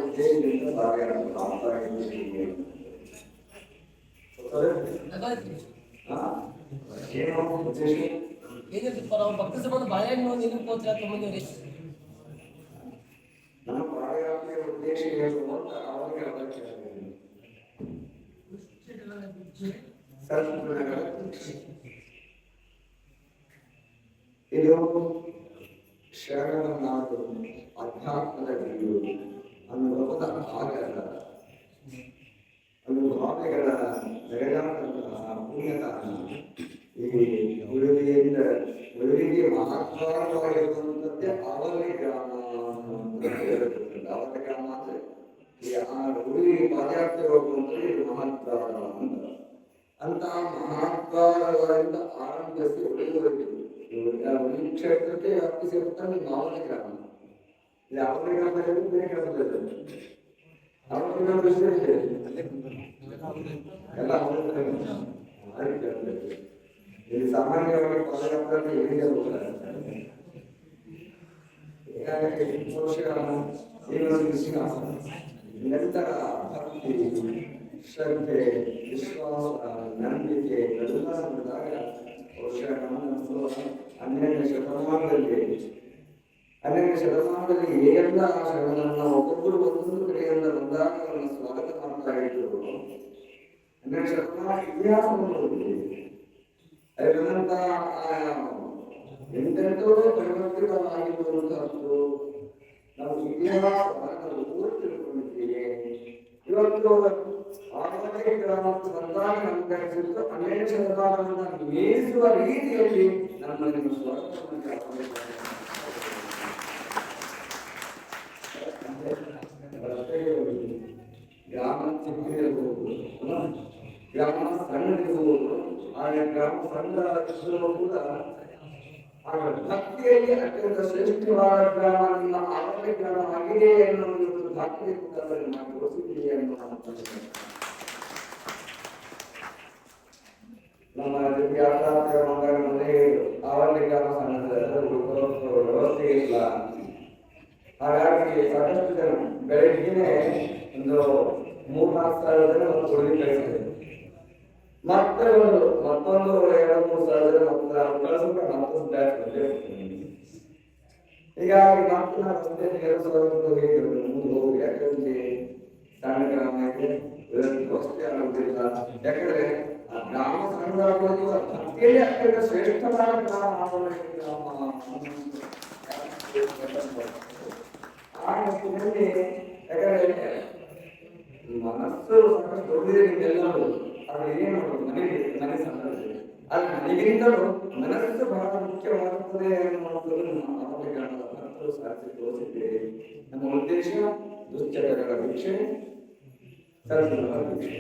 ಉದ್ದೇಶದಿಂದ ಭಾಗಿಯಾಗಿ ಮಾಡ್ತಾ ಇದ್ದೀವಿ. ಏನು ಉದ್ದೇಶ? ಭಕ್ತ ಸಂಬಂಧ ಬಾಳೆಹಣ್ಣು ನೀರು ಕೋತ್ರ ತೊಗೊಂಡಿವ್ರಿ. ನಮ್ಮ ಪಾದಯಾತ್ರೆಯ ಉದ್ದೇಶ ಏನು ಅಂತ ಅವರಿಗೆ ಅವಶ್ಯಕತೆ ಇದು ಶರಣರ ನಾಡು, ಅಧ್ಯಾತ್ಮದ ಬೀಡು ಅನ್ನುವುದ ಭಾಗದ ಒಂದು ಭಾವೆಗಳ ನಡೆದಾಟಂತಹ ಪುಣ್ಯತಾಣ. ಈ ಉಳುವಿಯಿಂದ ಉಳುವಿಗೆ ಮಹತ್ವವಾಗಿರುವಂಥದ್ದೇ ಅವಲಿ ಗ್ರಾಮ ಅಂತ ಹೇಳುತ್ತದೆ. ಅವಲಿ ಗ್ರಾಮ ಅಂದ್ರೆ ಆ ಉಳುವಿಗೆ ಪಾದಯಾತ್ರೆ ಹೋಗುವಂಥದ್ದು ಇದು ಮಹತ್ವಾರ ಅಂತಹ ಮಹತ್ವಾರಗಳಿಂದ ಆರಂಭಿಸಿ ಉಳಿದುವರೆಗೆ ಉಳಿ ಕ್ಷೇತ್ರಕ್ಕೆ ವ್ಯಾಪಿಸಿರುತ್ತಾನೆ ಮಾವಲಿ ಗ್ರಾಮ. ಇಲ್ಲಿ ಅವಲಿ ಗ್ರಾಮದಲ್ಲಿ ಬೇರೆ ಗ್ರಾಮದಲ್ಲಿ ಅವಲಿ ಗ್ರಾಮದಲ್ಲಿ ಎಲ್ಲ ಇಲ್ಲಿ ಸಾಮಾನ್ಯವಾಗಿ ಪಾದಯಾತ್ರೆ ಎಲ್ಲಿಗೆ ಹೋಗ್ತಾರೆ. ನಂತರ ಭಕ್ತಿ, ಶ್ರದ್ಧೆ, ವಿಶ್ವಾಸ, ನಂಬಿಕೆ ಎಲ್ಲ ಬಂದಾಗ ಬಹುಶಃ ಹನ್ನೆರಡನೇ ಶತಮಾನದಲ್ಲಿ ಹೇಗೆಲ್ಲ ಶರಣರನ್ನ ಒಬ್ಬೊಬ್ಬರು ಒಂದೊಂದು ಕಡೆಯಿಂದ ಬಂದಾಗ ಅವರನ್ನು ಸ್ವಾಗತ ಮಾಡ್ತಾ ಇದ್ರು. 12ನೇ ಶತಮಾನ ಇತಿಹಾಸವನ್ನು ಅದರಂತ ಎಂತೆಂತೋ ಪರಿವರ್ತಕವಾಗಿರುವಂತಹದ್ದು ನಾವು ಇತಿಹಾಸವನ್ನು ತಿಳ್ಕೊಂಡಿದ್ದೇವೆ. ಇವತ್ತು ಆರನೇ ಗ್ರಾಮಕ್ಕೆ ಬಂದಾಗ ನಮ್ಗೆ ಅನಿಸಿದ್ದು 12ನೇ ಶತಮಾನವನ್ನು ಮೀರಿಸುವ ರೀತಿಯಲ್ಲಿ ನಮ್ಮನ್ನು ಸ್ವಾಗತವನ್ನು ಗ್ರಾಮ ಚಿಕ್ಕದಿರಬಹುದು, ಗ್ರಾಮ ಸಣ್ಣದಿರಬಹುದು. ಆ ಗ್ರಾಮ ಸಣ್ಣ ಕೂಡ ಆ ಭಕ್ತಿಯಲ್ಲಿ ಅತ್ಯಂತ ಶ್ರೇಷ್ಠವಾದ ಗ್ರಾಮ ನಿಮ್ಮ ಆರೋಗ್ಯ ಗ್ರಾಮವಾಗಿದೆ ಎನ್ನುವುದು ಭಕ್ತಿಯ ಕೂಟದಲ್ಲಿ ನಾವು ತೋರಿಸಿದ್ದೀವಿ ಅನ್ನುವಂಥದ್ದು. ನಮ್ಮ ಯಾತ್ರಾರ್ಥಿಗಳ ಮಂಗಳದಲ್ಲಿ ಆವಲ್ಲಿ ಗ್ರಾಮ ಸಣ್ಣದ ವ್ಯವಸ್ಥೆ ಇಲ್ಲ. ಹಾಗಾಗಿ ಸಾಕಷ್ಟು ಜನ ಬೆಳಗ್ಗೆನೆ ಒಂದು 3-4 ಸಾವಿರ ಜನ ಉಳಿದು ಕಳಿಸಿದೆ. ಮತ್ತೆ ಮತ್ತೊಂದು 2-3 ಸಾವಿರ ಜನ ಮತ್ತೊಂದು ಬ್ಯಾಚ್ ಬಂದೇ. ಹೀಗಾಗಿ ಮತ್ತೆ ನಾವು 2 ಸಾವಿರ ಮುಂದೆ ಹೋಗಿ, ಯಾಕಂದ್ರೆ ಸಣ್ಣ ಗ್ರಾಮ ಇದೆ, ವ್ಯವಸ್ಥೆ ಆಗುವುದಿಲ್ಲ. ಯಾಕಂದ್ರೆ ಆ ಗ್ರಾಮ ಸಣ್ಣದಾಗುವುದು ಭಕ್ತಿಯಲ್ಲಿ ಅತ್ಯಂತ ಶ್ರೇಷ್ಠವಾದ ಗ್ರಾಮ. ಆ ನಿಟ್ಟಿನಲ್ಲಿ ಯಾಕಂದ್ರೆ ಮನಸ್ಸು ಸಾಕಷ್ಟು ದೊಡ್ಡದೇ ನಿಮ್ಗೆಲ್ಲರೂ. ಅದು ಏನು ಮನೆ ಸಂದರ್ಭ ಅದು ನನಗಿಂತಲೂ ಮನಸ್ಸು ಬಹಳ ಮುಖ್ಯವಾಗುತ್ತದೆ ಎನ್ನುವಂಥದ್ದು ಮನಸ್ಸು ಸಾಧಿಸಿ ತೋರಿಸಿದ್ದೇವೆ. ನಮ್ಮ ಉದ್ದೇಶ ದುಶ್ಚಟಗಳ ಭಿಕ್ಷೆ, ಸದ್ಗುಣಗಳ ಭಿಕ್ಷೆ,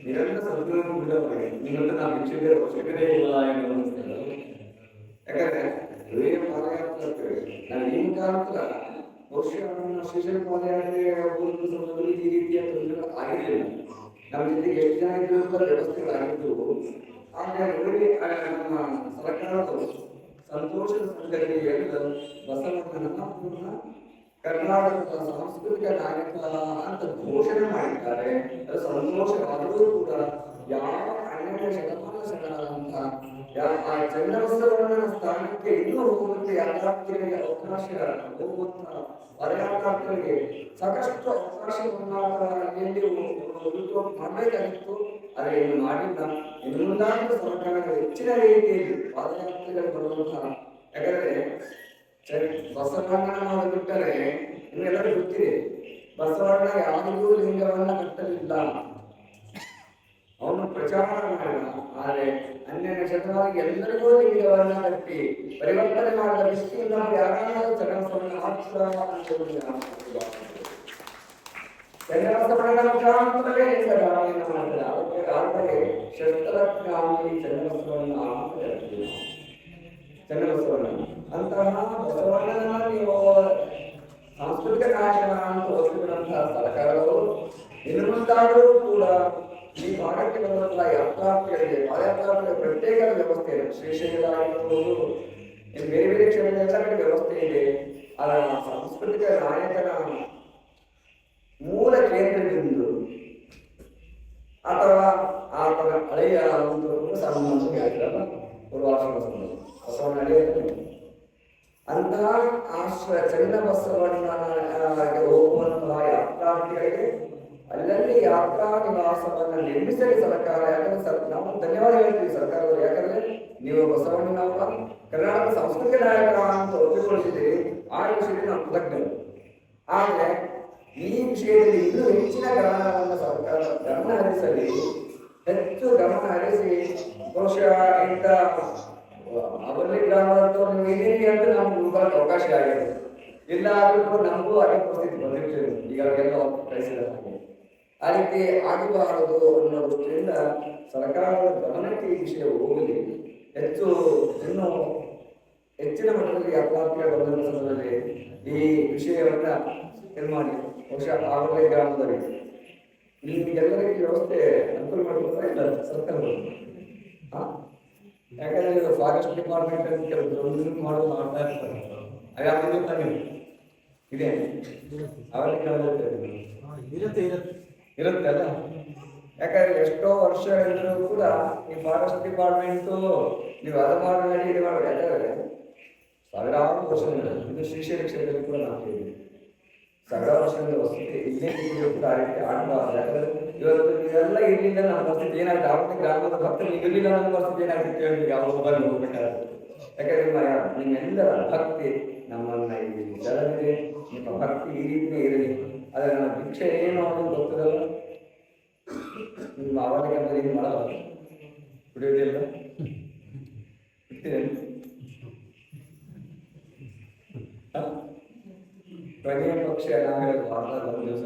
ನಿರಂತರ ಸದ್ಗುಣ ಬಿಡಬಾರದು. ನಿಮ್ಮಂತ ನಾವು ಭಿಕ್ಷೆಗೆ ಅವಶ್ಯಕತೆ ಇಲ್ಲ ಎನ್ನುವಂಥದ್ದು. ಯಾಕಂದ್ರೆ ಪಾದಯಾತ್ರೆ ನಾವು ಈ ಮುಖಾಂತರ ಬಹುಶಃ ಶ್ರೀಶೈಲ ಪಾದಯಾತ್ರೆ ಈ ರೀತಿಯ ತೊಂದರೆ ಆಗಿರಲಿಲ್ಲ. ನಮ್ಮ ಜೊತೆಗೆ ಎಷ್ಟು ಜನ ಇದ್ದರೂ ವ್ಯವಸ್ಥೆಗಳಾಗಿದ್ದು. ಆದರೆ ನಮ್ಮ ಸರ್ಕಾರದವರು ಸಂತೋಷದ ಸಂಗತಿ ಬಸವಣ್ಣನ ಕರ್ನಾಟಕದ ಸಾಂಸ್ಕೃತಿಕ ನಾಯಕ ಅಂತ ಘೋಷಣೆ ಮಾಡಿದ್ದಾರೆ. ಅದು ಸಂತೋಷವಾದರೂ ಕೂಡ ಯಾವ 12ನೇ ಶತಮಾನ ಶರಣರಂತ ಆ ಚನ್ನಬಸವಣ್ಣನ ಸ್ಥಾನಕ್ಕೆ ಇನ್ನೂ ಹೋಗುವಂತೆ ಯಾತ್ರಾರ್ಥಿಗಳಿಗೆ ಅವಕಾಶ ಹೋಗುವಂತ ಪದಯಾತ್ರಾರ್ಥಿಗಳಿಗೆ ಸಾಕಷ್ಟು ಅವಕಾಶವನ್ನು ಮಾಡಬೇಕಾಗಿತ್ತು. ಆದರೆ ಏನು ಮಾಡಿಲ್ಲ. ಇನ್ನು ಮುಂದಾದ ಸರ್ಕಾರಗಳು ಹೆಚ್ಚಿನ ರೀತಿಯಲ್ಲಿ ಪಾದಯಾತ್ರೆಗಳು ಬರುವಂತಹ, ಯಾಕಂದ್ರೆ ಬಸವಣ್ಣನ ನಾವು ಬಿಟ್ಟರೆ ನಿಮ್ಗೆಲ್ಲರೂ ಗೊತ್ತಿದೆ, ಬಸವಣ್ಣ ಯಾವುದೂ ಲಿಂಗವನ್ನ ಕಟ್ಟಲಿಲ್ಲ, ಅವನು ಪ್ರಚಾರ ಮಾಡಿದ. ಆದರೆ 12ನೇ ಶತಮಾನ ಎಲ್ಲರಿಗೂ ಲಿಂಗವನ್ನ ಕಟ್ಟಿ ಪರಿವರ್ತನೆ ಮಾಡಿದ ದೃಷ್ಟಿಯಿಂದ ನಾವು ಯಾರಾದರೂ ಚನ್ನಬಸವಣ್ಣ ಚನ್ನಬಸವಣ್ಣನ ಮುಖಾಂತರವೇ ಲಿಂಗಧಾರಣೆಯನ್ನು ಮಾಡಿದ. ಅದಕ್ಕೆ ಕಾರಣವೇ ಶಸ್ತ್ರಕ್ರಾಂತಿ ಚನ್ನಬಸವಣ್ಣ ಅಂತ ಹೇಳ್ತೀವಿ. ಚನ್ನಬಸವಣ್ಣ ಅಂತಹ ಬಸವಣ್ಣನ ನೀವು ಸಾಂಸ್ಕೃತಿಕ ನಾಯಕನ ಅಂತ ಒಪ್ಪಿಕೊಂಡಂತಹ ಸರ್ಕಾರಗಳು ಇನ್ನು ಮುಂದಾದರೂ ಕೂಡ ಈ ಭಾಗಕ್ಕೆ ಬಂದಂತಹ ಯಾತ್ರಾರ್ಥಿಗಳಿಗೆ ಪಾದಯಾತ್ರಾರ್ಥಿಗಳ ಪ್ರತ್ಯೇಕ ವ್ಯವಸ್ಥೆ ಇದೆ. ಶ್ರೀಶೈಲ ಆಗಿರ್ಬೋದು, ಬೇರೆ ಬೇರೆ ಕ್ಷೇತ್ರಗಳ ವ್ಯವಸ್ಥೆ ಇದೆ. ಅದರ ಸಾಂಸ್ಕೃತಿಕ ನಾಯಕನ ಚನ್ನಬಸವಣ್ಣಗೆ ಹೋಗುವಂತಹ ಯಾತ್ರಾರ್ಥಿಗಳಿಗೆ ಅಲ್ಲಲ್ಲಿ ಯಾತ್ರಾ ನಿವಾಸವನ್ನು ನಿರ್ಮಿಸಲಿ ಸರ್ಕಾರ. ಯಾಕಂದ್ರೆ ನಾವು ಧನ್ಯವಾದ ಹೇಳ್ತೀವಿ ಸರ್ಕಾರದವರು. ಯಾಕಂದ್ರೆ ನೀವು ಬಸವಣ್ಣನವರ ಕರ್ನಾಟಕ ಸಂಸ್ಕೃತಿ ನಾಯಕ ಅಂತ ಒಪ್ಪಿಕೊಳ್ಳಿದ್ದೀರಿ, ಆ ವಿಷಯದಲ್ಲಿ ನಾವು ಕೃತಜ್ಞರು. ಆದರೆ ಈ ವಿಷಯದಲ್ಲಿ ಇನ್ನೂ ಹೆಚ್ಚಿನ ಗಮನವನ್ನು ಸರ್ಕಾರ ಗಮನ ಹರಿಸಲಿ, ಹೆಚ್ಚು ಗಮನ ಹರಿಸಿ ಬಹುಶಃ ಇಂಥ ಅವರಲ್ಲಿ ಗ್ರಾಮದವರು ನೀವು ಇದೀರಿ ಅಂತ ನಮ್ಗೆ ಹುಡುಕಕ್ಕೆ ಅವಕಾಶ ಆಗಿದೆ. ಇಲ್ಲ ಆದ್ರೂ ಕೂಡ ನಮಗೂ ಅದೇ ಪರಿಸ್ಥಿತಿ ಬಂದಿರ್ತೇವೆ ಈಗಾಗೆಲ್ಲ ಕಳಿಸಿದ ಹಾಗೆ. ಆ ರೀತಿ ಆಗಬಾರದು ಅನ್ನೋ ದೃಷ್ಟಿಯಿಂದ ಸರ್ಕಾರದ ಗಮನಕ್ಕೆ ಈ ವಿಷಯ ಹೋಗಲಿ, ಹೆಚ್ಚು ಇನ್ನೂ ಹೆಚ್ಚಿನ ಮಟ್ಟದಲ್ಲಿ ಯಾತ್ರಾರ್ಥಿಗಳ ಬಂದ ಸಂದರ್ಭದಲ್ಲಿ ಈ ವಿಷಯವನ್ನ ಇದು ಮಾಡಿ ಬಹುಶಃ ಆವರೇ ಗ್ರಾಮದವರಿಗೆ ಇಲ್ಲಿ ಎಲ್ಲರಿಗೂ ವ್ಯವಸ್ಥೆ ಅನುಕೂಲ ಮಾಡಿಕೊಡ್ತಾ ಇಲ್ಲ ಸರ್ಕಾರಗಳು. ಯಾಕಂದ್ರೆ ಫಾರೆಸ್ಟ್ ಡಿಪಾರ್ಟ್ಮೆಂಟ್ ಅಂತ ಕೆಲವು ಮಾಡೋದು ಮಾಡ್ತಾ ಇರ್ತಾರೆ. ಅದಾದ್ರೂ ತಾನೇ ಇದೆ ಇರುತ್ತೆ ಅಲ್ಲ. ಯಾಕಂದ್ರೆ ಎಷ್ಟೋ ವರ್ಷಗಳಿಂದಲೂ ಕೂಡ ಈ ಫಾರೆಸ್ಟ್ ಡಿಪಾರ್ಟ್ಮೆಂಟು ನೀವು ಅದು ಮಾಡಿ ಇದು ಮಾಡಿ ಯಾಕಂದ್ರೆ ಸಾವಿರಾರು ವರ್ಷಗಳಿಂದ ಇದು ಶ್ರೀಶೈಲ ಕ್ಷೇತ್ರದಲ್ಲಿ ಕೂಡ ನಾವು ಕೇಳಿದ್ವಿ. ಸಾವಿರಾರು ವರ್ಷಗಳ ವಸತಿ ಇಲ್ಲೇ ಕೂಡ ಆ ರೀತಿ ಆಗಬಾರ್ದು. ಯಾಕಂದ್ರೆ ಇವತ್ತು ಇವೆಲ್ಲ ಇರ್ಲಿಲ್ಲ ನಮ್ಮ ಪರಿಸ್ಥಿತಿ ಏನಾಯ್ತು, ಆವತ್ತು ಗ್ರಾಮದ ಭಕ್ತರು ಇರಲಿಲ್ಲ ನಮ್ಮ ಪರಿಸ್ಥಿತಿ ಏನಾಗ್ತಿತ್ತು ಹೇಳಿ ಯಾವ ಮೊಬೈಲ್ ಹೋಗ್ಬೇಕಾದ್ರೆ. ಯಾಕಂದ್ರೆ ನಿಮ್ಮೆಲ್ಲರ ಭಕ್ತಿ ನಮ್ಮನ್ನ ಇಲ್ಲಿ ಸೆಳೆದಿದೆ. ನಿಮ್ಮ ಭಕ್ತಿ ಈ ರೀತಿಯೇ ಇರಲಿ. ಆದರೆ ನನ್ನ ಭಿಕ್ಷೆ ಏನು ಅನ್ನೋದು ಗೊತ್ತದಲ್ಲ. ನಿಮ್ಮ ಅವರಿಗೆ ಏನು ಮಾಡಬಾರ್ದು, ಕುಡಿಯೋದಿಲ್ಲ ಕೊನೆಯ ಪಕ್ಷ ನಾವೇ ವಾರದಾಗ ಒಂದು ದಿವಸ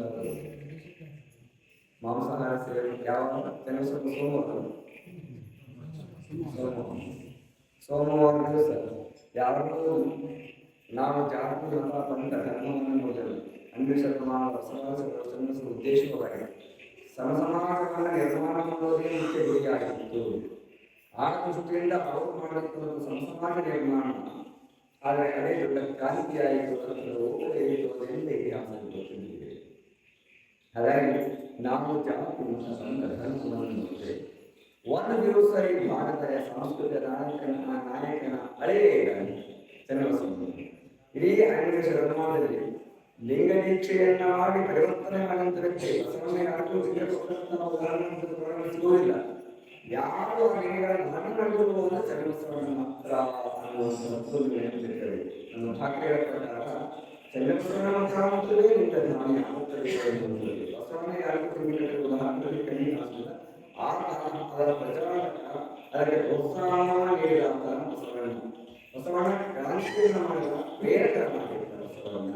ಮಾಂಸಾಹಾರ ಸೇವೆ ಯಾವ ಸ್ವಲ್ಪ ಸೋಮವಾರ ದಿವಸ ಯಾರಿಗೂ ನಾವು ಜಾತಿ ಮತ ಪಂಥ ಧರ್ಮವನ್ನು ನೋಡಲಿಲ್ಲ. ಅಂಗೀಕರಣ ಸಮಾಜ ಉದ್ದೇಶವಾಗಿದೆ. ಸಮಸಮಾಜವನ್ನು ನಿರ್ಮಾಣ ಮಾಡೋದೇ ಮುಖ್ಯ ಗುರಿಯಾಗಿತ್ತು. ಆ ದೃಷ್ಟಿಯಿಂದ ಅವರು ಮಾಡಲಿಕ್ಕೆ ಸಮಸಮಾಜ ನಿರ್ಮಾಣ. ಆದರೆ ಅದೇ ದೊಡ್ಡ ಕ್ರಾಂತಿಯಾಯಿತು ಅದೆಲ್ಲ ಇತಿಹಾಸದಲ್ಲಿ ಗೊತ್ತಿದೆ. ಹಾಗಾಗಿ ನಾವು ಜಾತಿ ಮತ ಪಂಥ ಧರ್ಮವನ್ನು ನೋಡಿದೆ. ಒಂದು ದಿವಸ ಈ ಭಾರತದ ಸಾಂಸ್ಕೃತಿಕ ನಾಯಕನ ಹಳೆಯ ಚನ್ನಬಸವಣ್ಣ ಇಡೀ ಹನ್ನೆರಡು ಶತಮಾನದಲ್ಲಿ ಲಿಂಗ ದೀಕ್ಷೆಯನ್ನ ಮಾಡಿ ಪರಿವರ್ತನೆ ಮಾಡಿದ್ದಕ್ಕೆ ಬಸವಣ್ಣ ಸಿಗುವುದಿಲ್ಲ. ಯಾರು ಆ ಲಿಂಗಗಳನ್ನು ಮಾಡಿರುವುದು ಚನ್ನಬಸವಣ್ಣ ಮಾತ್ರ ಅನ್ನುವಂಥದ್ದು ನೆನಪಿರ್ತದೆ. ನಮ್ಮ ಠಾಕ್ರೆಯ ಪ್ರಕಾರ ಚನ್ನಬಸವಣ್ಣ ಮಾತ್ರವೇ ಲಿಂಗ ಧಾನ್ಯ ಬಸವಣ್ಣ ಯಾರಿಗೂ ಉದಾಹರಣೆ ಕಣ್ಣಿ ಕಾಣಿಸಿಲ್ಲ. ಅದರ ಪ್ರಚಾರಕ ಅದಕ್ಕೆ ಪ್ರೋತ್ಸಾಹ ನೀಡಿದಂತ ಬಸವಣ್ಣ ಕ್ರಾಂತಿಯನ್ನು ಮಾಡಿದ ಪ್ರೇರಕರಾಗಿರ್ತಾರೆ ಬಸವಣ್ಣ.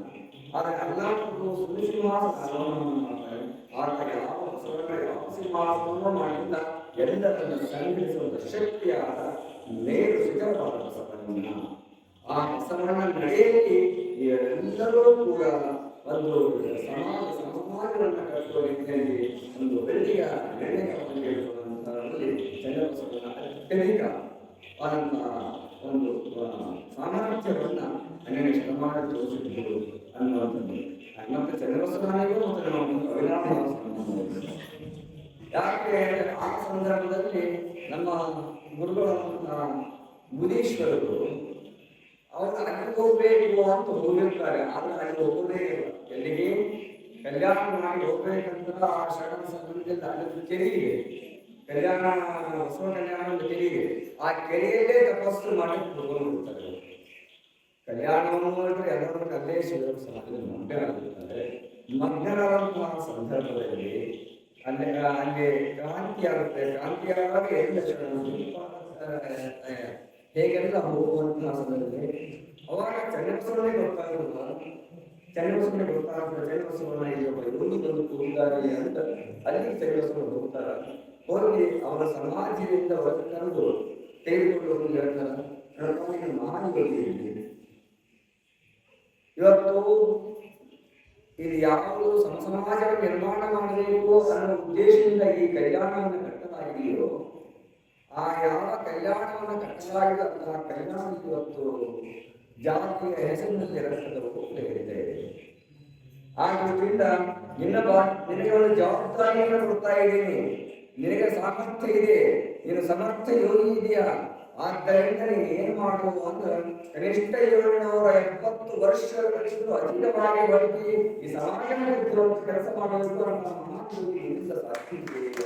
ಆದರೆ ಎಲ್ಲರೂ ಸುನಿಶ್ವಾಸ ಕಾಲವನ್ನು ಮಾಡ್ತಾರೆ. ಆಗ ಯಾವ ಬಸವಣ್ಣ ಯಾವ ಸಿಂಹಾಸವನ್ನು ಮಾಡಿಲ್ಲ, ಎಲ್ಲರನ್ನು ಸಂಘಟಿಸುವ ಶಕ್ತಿಯಾದ ನೇರು ಸುಖವಾದ ಬಸವಣ್ಣ. ಆ ಬಸವಣ್ಣ ನಡೆಯಲ್ಲಿ ಎಲ್ಲರೂ ಕೂಡ ಒಂದು ಸಮಾಜವನ್ನು ಕಟ್ಟುವ ರೀತಿಯಲ್ಲಿ ಒಂದು ಬೆಳ್ಳಿಯ ನಿರ್ಣಯವನ್ನು ತೆಗೆದುಕೊಳ್ಳುವಂಥದ್ರಲ್ಲಿ ಚನ್ನಬಸವಣ್ಣ ಅತ್ಯಧಿಕ ಆದಂತಹ ಒಂದು ಸಾಮರ್ಥ್ಯವನ್ನು 12ನೇ ಶತಮಾನ ತೋರಿಸಿದ್ರು ಅನ್ನುವಂಥದ್ದು. ಮತ್ತೆ ಚನ್ನಬಸವಣ್ಣನಿಗೂ ಮತ್ತು ನಮ್ಮ ಅವಿನಾಭ ಯಾಕೆ ಆ ಸಂದರ್ಭದಲ್ಲಿ ನಮ್ಮ ಗುರುಗಳಾದಂತಹ ಬುಧೀಶ್ವರರು ಅವರು ಅಲ್ಲಿ ಹೋಗ್ಬೇಕು ಅಂತ ಹೋಗಿರ್ತಾರೆ. ಆದ್ರೆ ಅಲ್ಲಿ ಹೋಗೋದೇ ಇಲ್ಲ. ಎಲ್ಲಿಗೆ ಕಲ್ಯಾಣ ಮಾಡಿ ಹೋಗ್ಬೇಕಂತ ಆ ಶರಣ ಸಂದರ್ಭದಲ್ಲಿ ಅಲ್ಲಿ ಕೆರೆಯಿದೆ, ಕಲ್ಯಾಣ ಬಸವ ಕಲ್ಯಾಣ ಒಂದು ಕೆರೆಯಿದೆ. ಆ ಕೆರೆಯಲ್ಲೇ ತಪಸ್ಸು ಮಾಡಿ ಹೋಗ್ತಾರೆ. ಕಲ್ಯಾಣವನ್ನು ಮಾಡಿದ್ರೆ ಎಲ್ಲರೂ ಅಲ್ಲೇ ಮಗ್ನರಾಗಿರ್ತಾರೆ. ಮಗ್ನರಾದಂತಹ ಸಂದರ್ಭದಲ್ಲಿ ಅಲ್ಲಿ ಕ್ರಾಂತಿ ಆಗುತ್ತೆ. ಕ್ರಾಂತಿ ಆದಾಗ ಎಲ್ಲ ಹೇಗೆಲ್ಲ ಹೋಗುವಂತಹ ಸಂದರ್ಭದಲ್ಲಿ ಅವಾಗ ಚನ್ನಬಸವಣ್ಣ ಗೊತ್ತಾಗುತ್ತ ಚನ್ನಬಸವಣ್ಣ ಇಲ್ಲಿ ಒಬ್ಬ ಯೋಗಿ ಬಂದು ಕೂಡಿದ್ದಾರೆ ಅಂತ ಅಲ್ಲಿ ಚನ್ನಬಸವಣ್ಣ ಹೋಗ್ತಾರ. ಹೋಗಿ ಅವರ ಸಮಾಜದಿಂದ ಹೊರತಂದು ತೆಗೆದುಕೊಂಡು ಹೇಳ್ತಾರೆ ಮಹಾನ್ ಯೋಗಿ. ಇವತ್ತು ಇದು ಯಾವುದು ಸಮಾಜವನ್ನು ನಿರ್ಮಾಣ ಮಾಡಬೇಕು ಅನ್ನೋ ಉದ್ದೇಶದಿಂದ ಈ ಕಲ್ಯಾಣವನ್ನು ಕಟ್ಟಲಾಗಿದೆಯೋ ಆ ಯಾವ ಕಲ್ಯಾಣವನ್ನು ಕಟ್ಟಲಾಗಿದಂತಹ ಕಲ್ಯಾಣ ಇವತ್ತು ಜಾತಿಯ ಹೆಸರಿನಲ್ಲಿ ರಕ್ತದ ಹೋಗ್ತಾ ಇದೆ. ಆ ದೃಷ್ಟಿಯಿಂದ ನಿನಗೆ ಒಂದು ಜವಾಬ್ದಾರಿಯನ್ನು ಕೊಡ್ತಾ ಇದ್ದೀನಿ. ನಿನಗೆ ಸಾಮರ್ಥ್ಯ ಇದೆ, ನೀನು ಸಮರ್ಥ ಯೋಗಿ ಇದೆಯಾ, ಆದ್ದರಿಂದ ನೀನು ಏನ್ ಮಾಡುವುದು ಅಂದ್ರೆ ಕನಿಷ್ಠ 770 ವರ್ಷಗಳಿಗೂ ಅಧಿಕವಾಗಿ ಬದುಕಿ ಈ ಸಮಾಜ ಕೆಲಸ ಮಾಡಬೇಕು ಅಂತ ಮಹಾತ್ಮ ಸಾಧ್ಯತೆ